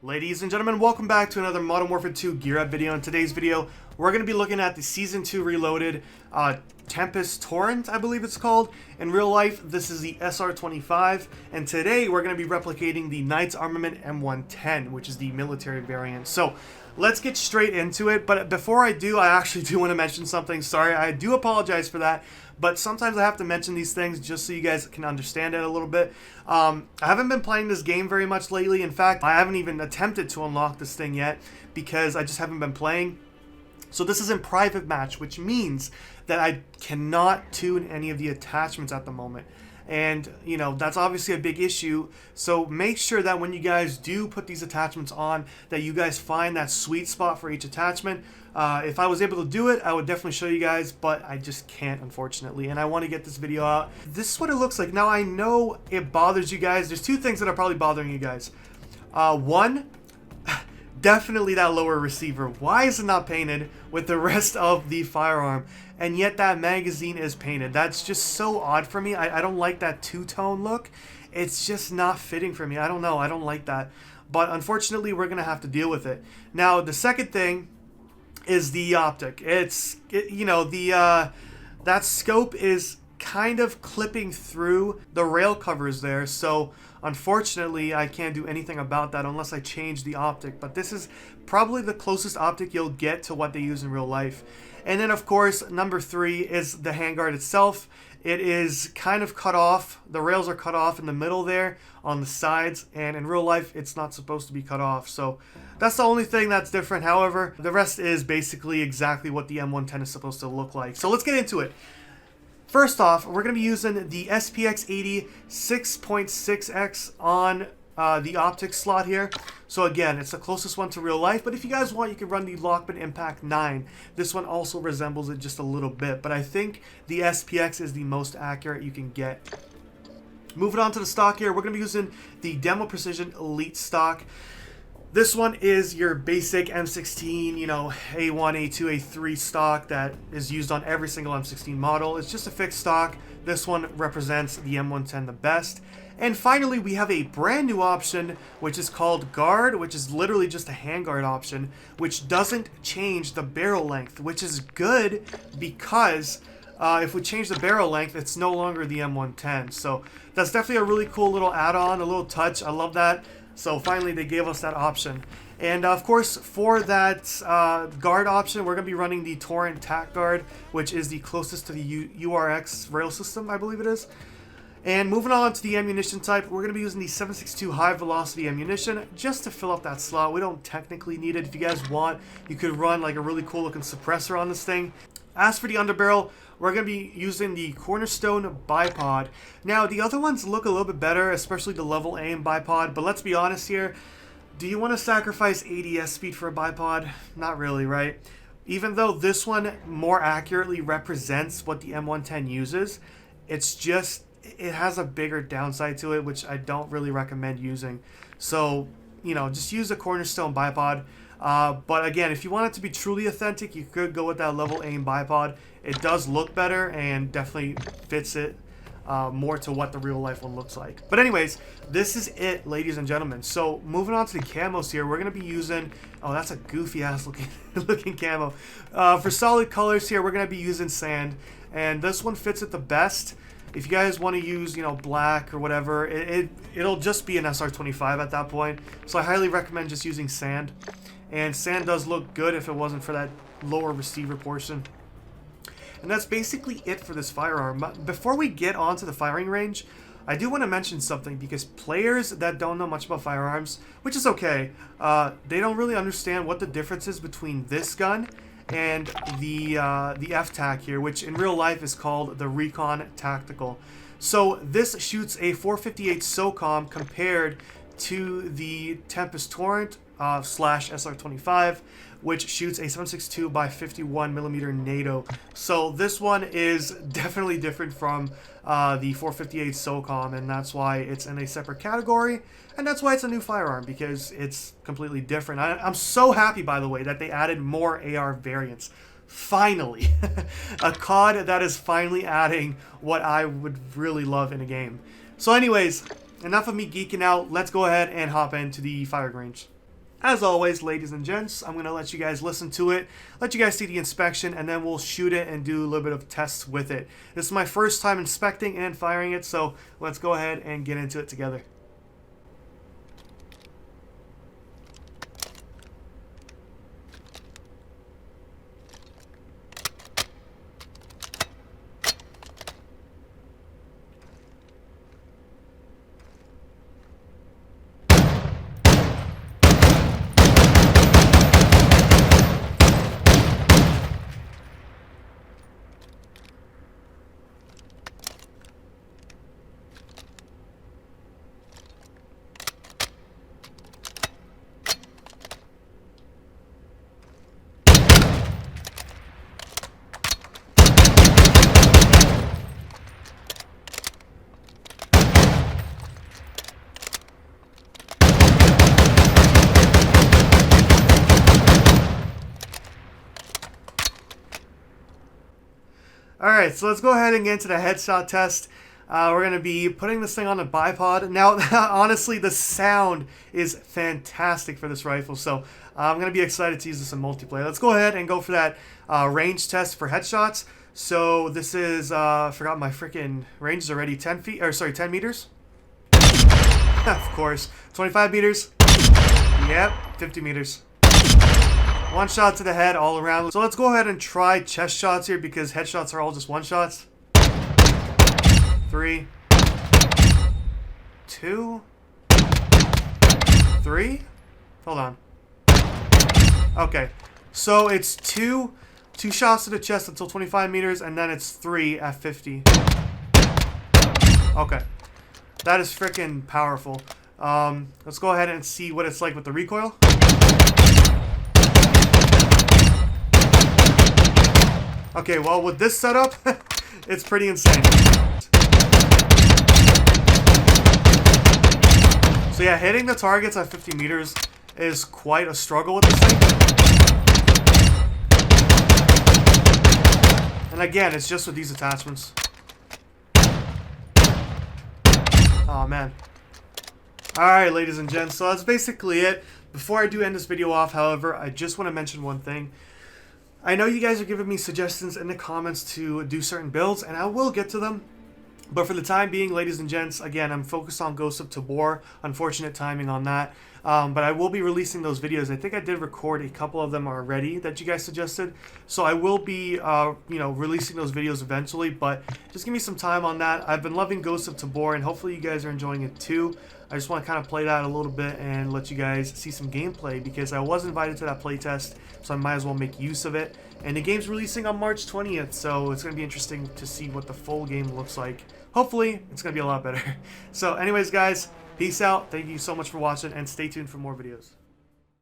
Ladies and gentlemen, welcome back to another Modern Warfare 2 Gear Up video. In today's video, we're going to be looking at the Season 2 Reloaded Tempest Torrent, I believe it's called. In real life, this is the SR25, and today we're going to be replicating the Knight's Armament M110, which is the military variant. So, let's get straight into it, but before I do, I actually do want to mention something. Sorry, I do apologize for that, but sometimes I have to mention these things just so you guys can understand it a little bit. I haven't been playing this game very much lately. In fact, I haven't even attempted to unlock this thing yet because I just haven't been playing. So this is in private match, which means that I cannot tune any of the attachments at the moment. And, you know, that's obviously a big issue. So make sure that when you guys do put these attachments on, that you guys find that sweet spot for each attachment. If I was able to do it, I would definitely show you guys, but I just can't, unfortunately. And I want to get this video out. This is what it looks like. Now, I know it bothers you guys. There's two things that are probably bothering you guys. One, definitely that lower receiver. Why is it not painted with the rest of the firearm? And yet that magazine is painted. That's just so odd for me. I don't like that two-tone look. It's just not fitting for me. I don't know. I don't like that. But unfortunately, we're going to have to deal with it. Now, the second thing is the optic. That scope is kind of clipping through the rail covers there. So unfortunately, I can't do anything about that unless I change the optic. But this is probably the closest optic you'll get to what they use in real life. And then, of course, number 3 is the handguard itself. It is kind of cut off. The rails are cut off in the middle there on the sides. And in real life, it's not supposed to be cut off. So that's the only thing that's different. However, the rest is basically exactly what the M110 is supposed to look like. So let's get into it. First off, we're going to be using the SPX80 6.6X on the optic slot here. So again, it's the closest one to real life, but if you guys want, you can run the Lockman Impact 9. This one also resembles it just a little bit, but I think the SPX is the most accurate you can get. Moving on to the stock here, we're going to be using the Demo Precision Elite stock. This one is your basic M16, you know, A1, A2, A3 stock that is used on every single M16 model. It's just a fixed stock. This one represents the M110 the best. And finally, we have a brand new option, which is called Guard, which is literally just a handguard option, which doesn't change the barrel length, which is good because if we change the barrel length, it's no longer the M110. So that's definitely a really cool little add-on, a little touch. I love that. So finally, they gave us that option. And of course, for that guard option, we're going to be running the TORRENT TAC guard, which is the closest to the URX rail system, I believe it is. And moving on to the ammunition type, we're going to be using the 7.62 high velocity ammunition just to fill up that slot. We don't technically need it. If you guys want, you could run like a really cool looking suppressor on this thing. As for the underbarrel, we're going to be using the Cornerstone bipod. Now, the other ones look a little bit better, especially the level aim bipod, but let's be honest here. Do you want to sacrifice ADS speed for a bipod? Not really, right? Even though this one more accurately represents what the M110 uses, it's just, it has a bigger downside to it, which I don't really recommend using. So, you know, just use a Cornerstone bipod. But again, if you want it to be truly authentic, you could go with that level aim bipod. It does look better and definitely fits it more to what the real life one looks like. But anyways, this is it, ladies and gentlemen. So moving on to the camos here, we're going to be using, oh, that's a goofy ass looking camo. For solid colors here, we're going to be using sand, and this one fits it the best. If you guys want to use, you know, black or whatever, it'll just be an SR25 at that point. So I highly recommend just using sand. And sand does look good if it wasn't for that lower receiver portion. And that's basically it for this firearm. Before we get on to the firing range, I do want to mention something, because players that don't know much about firearms, which is okay, they don't really understand what the difference is between this gun and the FTAC here, which in real life is called the Recon Tactical. So this shoots a 458 SOCOM compared to the Tempest Torrent / SR25, which shoots a 7.62 by 51mm NATO. So this one is definitely different from the 458 SOCOM, and that's why it's in a separate category, and that's why it's a new firearm, because it's completely different. I'm so happy, by the way, that they added more AR variants. Finally, a COD that is finally adding what I would really love in a game. So anyways, enough of me geeking out. Let's go ahead and hop into the firing range. As always, ladies and gents, I'm going to let you guys listen to it, let you guys see the inspection, and then we'll shoot it and do a little bit of tests with it. This is my first time inspecting and firing it, so let's go ahead and get into it together. Alright, so let's go ahead and get into the headshot test. We're going to be putting this thing on a bipod. Now, honestly, the sound is fantastic for this rifle, so I'm going to be excited to use this in multiplayer. Let's go ahead and go for that range test for headshots. So this is, I forgot my freaking range is already 10 meters. Of course. 25 meters. Yep, 50 meters. One shot to the head all around. So let's go ahead and try chest shots here because headshots are all just one shots. 3, 2, 3. Hold on. Okay. So it's two shots to the chest until 25 meters, and then it's 3 at 50. Okay. That is freaking powerful. Let's go ahead and see what it's like with the recoil. Okay, well, with this setup, it's pretty insane. So yeah, hitting the targets at 50 meters is quite a struggle with this thing. And again, it's just with these attachments. Oh, man. Alright, ladies and gents, so that's basically it. Before I do end this video off, however, I just want to mention one thing. I know you guys are giving me suggestions in the comments to do certain builds, and I will get to them. But for the time being, ladies and gents, again, I'm focused on Ghost of Tabor. Unfortunate timing on that. But I will be releasing those videos. I think I did record a couple of them already that you guys suggested. So I will be, releasing those videos eventually. But just give me some time on that. I've been loving Ghost of Tabor, and hopefully you guys are enjoying it too. I just want to kind of play that a little bit and let you guys see some gameplay because I was invited to that playtest, so I might as well make use of it. And the game's releasing on March 20th, so it's going to be interesting to see what the full game looks like. Hopefully, it's going to be a lot better. So anyways, guys, peace out. Thank you so much for watching, and stay tuned for more videos.